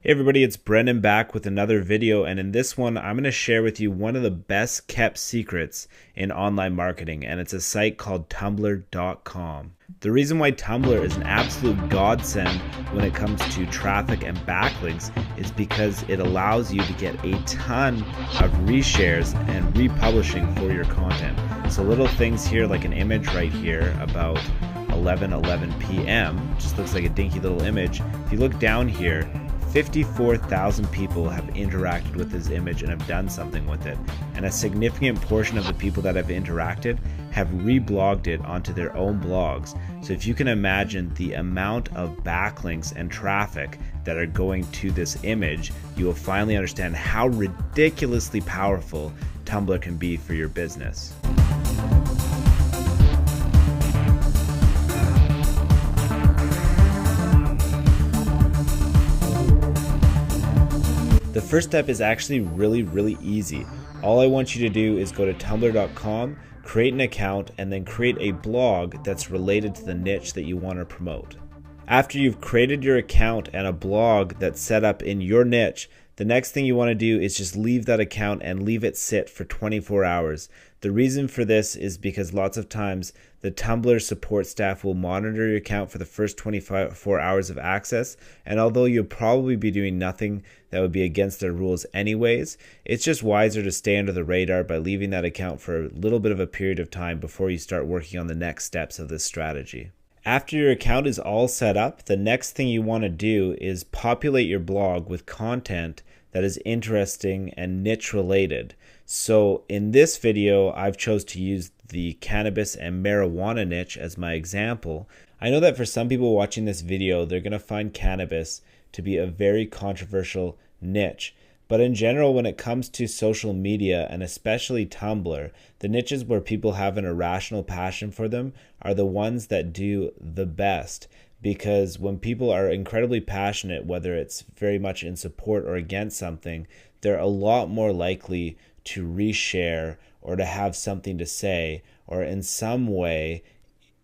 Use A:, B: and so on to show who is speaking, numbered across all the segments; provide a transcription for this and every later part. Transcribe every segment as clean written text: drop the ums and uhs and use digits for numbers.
A: Hey everybody, it's Brendan back with another video, and in this one I'm going to share with you one of the best kept secrets in online marketing, and it's a site called Tumblr.com. The reason why Tumblr is an absolute godsend when it comes to traffic and backlinks is because it allows you to get a ton of reshares and republishing for your content. So little things here like an image right here about 11:11 p.m. just looks like a dinky little image. If you look down here, 54,000 people have interacted with this image and have done something with it, and a significant portion of the people that have interacted have reblogged it onto their own blogs. So if you can imagine the amount of backlinks and traffic that are going to this image, you will finally understand how ridiculously powerful Tumblr can be for your business. The first step is actually really easy. All I want you to do is go to tumblr.com, create an account, and then create a blog that's related to the niche that you want to promote. After you've created your account and a blog that's set up in your niche, the next thing you want to do is just leave that account and leave it sit for 24 hours. The reason for this is because lots of times the Tumblr support staff will monitor your account for the first 24 hours of access, and although you'll probably be doing nothing that would be against their rules anyways, it's just wiser to stay under the radar by leaving that account for a little bit of a period of time before you start working on the next steps of this strategy. After your account is all set up, the next thing you want to do is populate your blog with content that is interesting and niche related. So in this video, I've chose to use the cannabis and marijuana niche as my example. I know that for some people watching this video, they're going to find cannabis to be a very controversial niche. But in general, when it comes to social media, and especially Tumblr, the niches where people have an irrational passion for them are the ones that do the best. Because when people are incredibly passionate, whether it's very much in support or against something, they're a lot more likely to reshare or to have something to say or in some way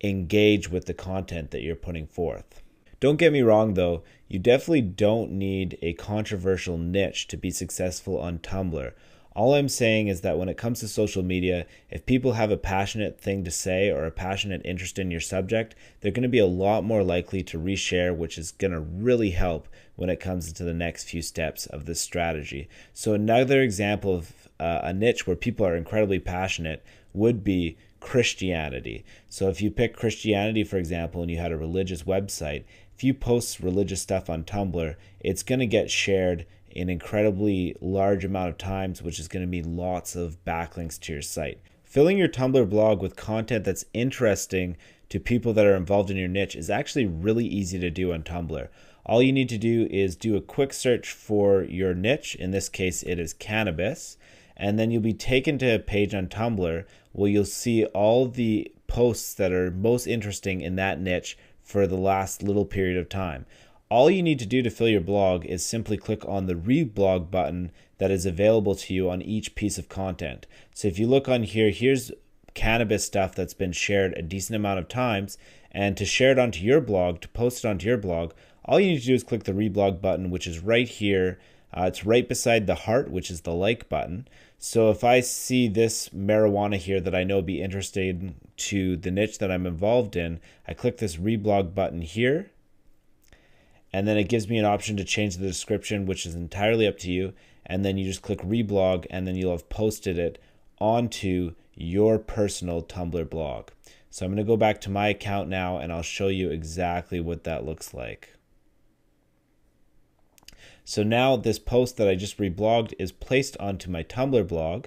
A: engage with the content that you're putting forth. Don't get me wrong though, you definitely don't need a controversial niche to be successful on Tumblr. All I'm saying is that when it comes to social media, if people have a passionate thing to say or a passionate interest in your subject, they're going to be a lot more likely to reshare, which is going to really help when it comes to the next few steps of this strategy. So another example of a niche where people are incredibly passionate would be Christianity. So if you pick Christianity, for example, and you had a religious website, if you post religious stuff on Tumblr, it's going to get shared an incredibly large amount of times, which is going to mean lots of backlinks to your site. Filling your Tumblr blog with content that's interesting to people that are involved in your niche is actually really easy to do on Tumblr. All you need to do is do a quick search for your niche. In this case, it is cannabis. And then you'll be taken to a page on Tumblr where you'll see all the posts that are most interesting in that niche for the last little period of time. All you need to do to fill your blog is simply click on the reblog button that is available to you on each piece of content. So if you look on here, here's cannabis stuff that's been shared a decent amount of times, and to share it onto your blog, to post it onto your blog, all you need to do is click the reblog button, which is right here. It's right beside the heart, which is the like button. So if I see this marijuana here that I know be interested to the niche that I'm involved in, I click this reblog button here, and then it gives me an option to change the description, which is entirely up to you. And then you just click reblog, and then you'll have posted it onto your personal Tumblr blog. So I'm going to go back to my account now, and I'll show you exactly what that looks like. So now this post that I just reblogged is placed onto my Tumblr blog.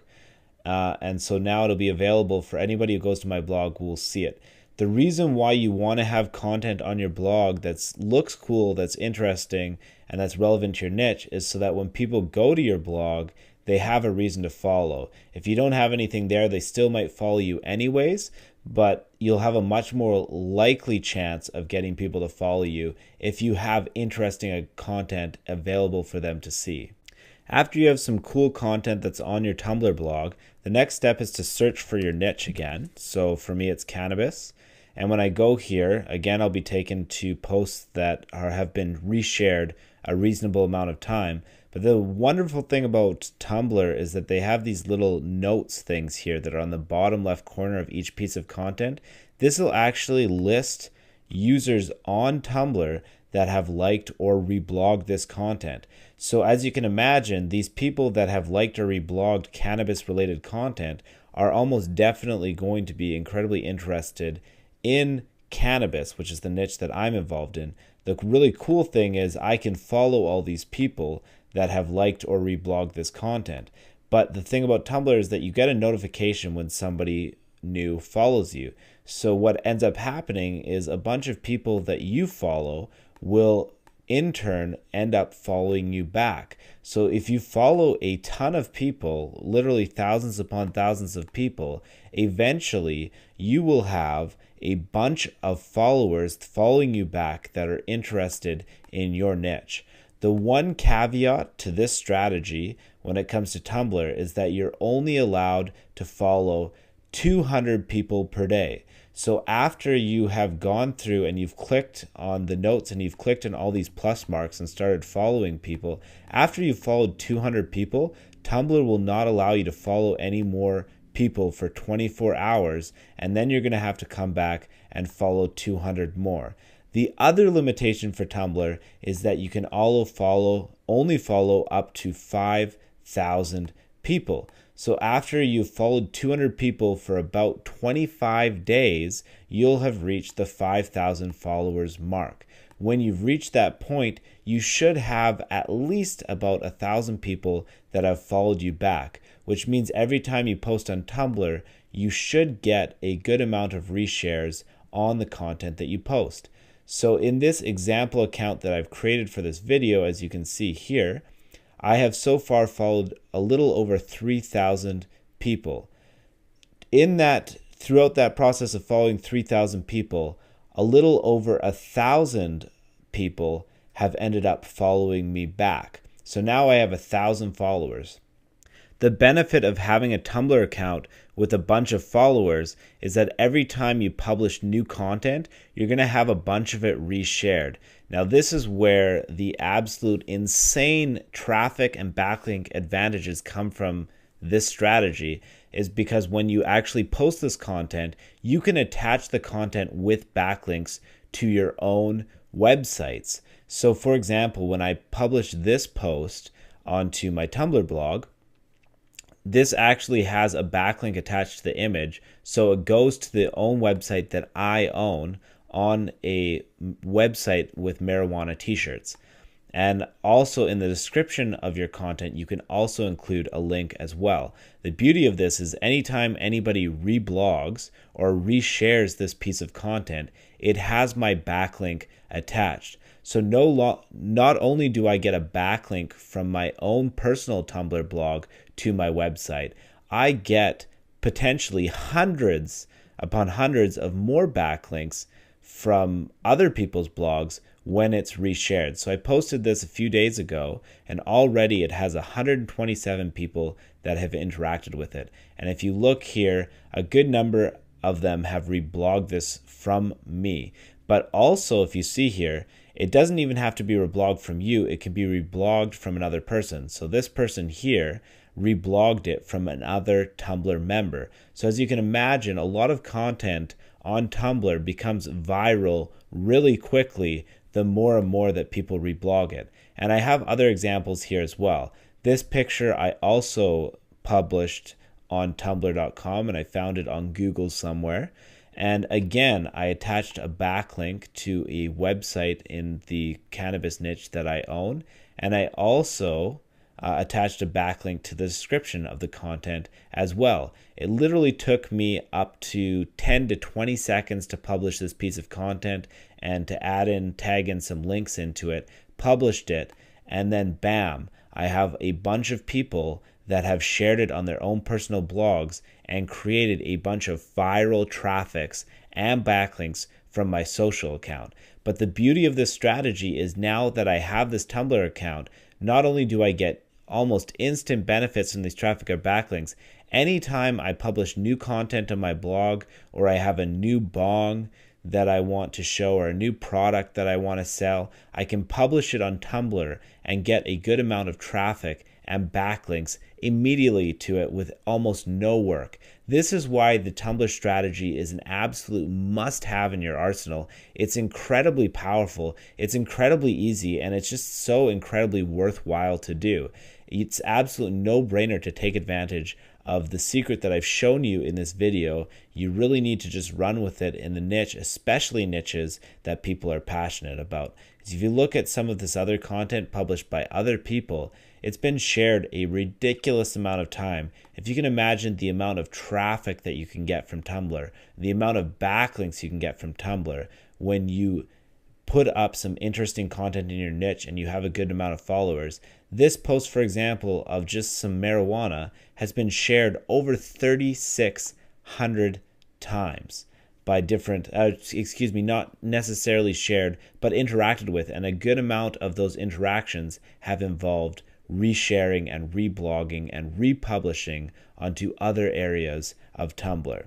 A: And so now it'll be available for anybody who goes to my blog who will see it. The reason why you want to have content on your blog that looks cool, that's interesting, and that's relevant to your niche is so that when people go to your blog, they have a reason to follow. If you don't have anything there, they still might follow you anyways, but you'll have a much more likely chance of getting people to follow you if you have interesting content available for them to see. After you have some cool content that's on your Tumblr blog, the next step is to search for your niche again. So for me, it's cannabis. And when I go here, again, I'll be taken to posts that have been reshared a reasonable amount of time. But the wonderful thing about Tumblr is that they have these little notes things here that are on the bottom left corner of each piece of content. This will actually list users on Tumblr that have liked or reblogged this content. So as you can imagine, these people that have liked or reblogged cannabis related content are almost definitely going to be incredibly interested in cannabis, which is the niche that I'm involved in. The really cool thing is I can follow all these people that have liked or reblogged this content. But the thing about Tumblr is that you get a notification when somebody new follows you. So what ends up happening is a bunch of people that you follow will in turn end up following you back. So if you follow a ton of people, literally thousands upon thousands of people, eventually you will have a bunch of followers following you back that are interested in your niche. The one caveat to this strategy when it comes to Tumblr is that you're only allowed to follow 200 people per day. So after you have gone through and you've clicked on the notes and you've clicked on all these plus marks and started following people, after you've followed 200 people, Tumblr will not allow you to follow any more people for 24 hours, and then you're going to have to come back and follow 200 more. The other limitation for Tumblr is that you can only follow up to 5,000 people. So after you've followed 200 people for about 25 days, you'll have reached the 5,000 followers mark. When you've reached that point, you should have at least about 1,000 people that have followed you back, which means every time you post on Tumblr, you should get a good amount of reshares on the content that you post. So in this example account that I've created for this video, as you can see here, I have so far followed a little over 3,000 people. Throughout that process of following 3,000 people, a little over 1,000 people have ended up following me back. So now I have 1,000 followers. The benefit of having a Tumblr account with a bunch of followers is that every time you publish new content, you're going to have a bunch of it reshared. Now, this is where the absolute insane traffic and backlink advantages come from this strategy, is because when you actually post this content, you can attach the content with backlinks to your own websites. So, for example, when I publish this post onto my Tumblr blog, this actually has a backlink attached to the image, so it goes to the own website that I own on a website with marijuana t-shirts. And also in the description of your content, you can also include a link as well. The beauty of this is anytime anybody reblogs or reshares this piece of content, it has my backlink attached. So not only do I get a backlink from my own personal Tumblr blog to my website, I get potentially hundreds upon hundreds of more backlinks from other people's blogs when it's reshared. So I posted this a few days ago, and already it has 127 people that have interacted with it. And if you look here, a good number of them have reblogged this from me. But also, if you see here, it doesn't even have to be reblogged from you. It can be reblogged from another person. So this person here reblogged it from another Tumblr member. So as you can imagine, a lot of content on Tumblr becomes viral really quickly the more and more that people reblog it. And I have other examples here as well. This picture I also published on Tumblr.com, and I found it on Google somewhere. And again, I attached a backlink to a website in the cannabis niche that I own. And I also attached a backlink to the description of the content as well. It literally took me up to 10 to 20 seconds to publish this piece of content and to tag in some links into it, published it, and then bam, I have a bunch of people that have shared it on their own personal blogs and created a bunch of viral traffics and backlinks from my social account. But the beauty of this strategy is now that I have this Tumblr account, not only do I get almost instant benefits from these traffic or backlinks, anytime I publish new content on my blog or I have a new bong that I want to show or a new product that I want to sell, I can publish it on Tumblr and get a good amount of traffic and backlinks immediately to it with almost no work. This is why the Tumblr strategy is an absolute must-have in your arsenal. It's incredibly powerful, it's incredibly easy, and it's just so incredibly worthwhile to do. It's absolute no-brainer to take advantage of the secret that I've shown you in this video. You really need to just run with it in the niche, especially niches that people are passionate about. Because if you look at some of this other content published by other people, it's been shared a ridiculous amount of time. If you can imagine the amount of traffic that you can get from Tumblr, the amount of backlinks you can get from Tumblr when you put up some interesting content in your niche and you have a good amount of followers. This post, for example, of just some marijuana has been shared over 3,600 times by different, not necessarily shared, but interacted with. And a good amount of those interactions have involved resharing and reblogging and republishing onto other areas of Tumblr.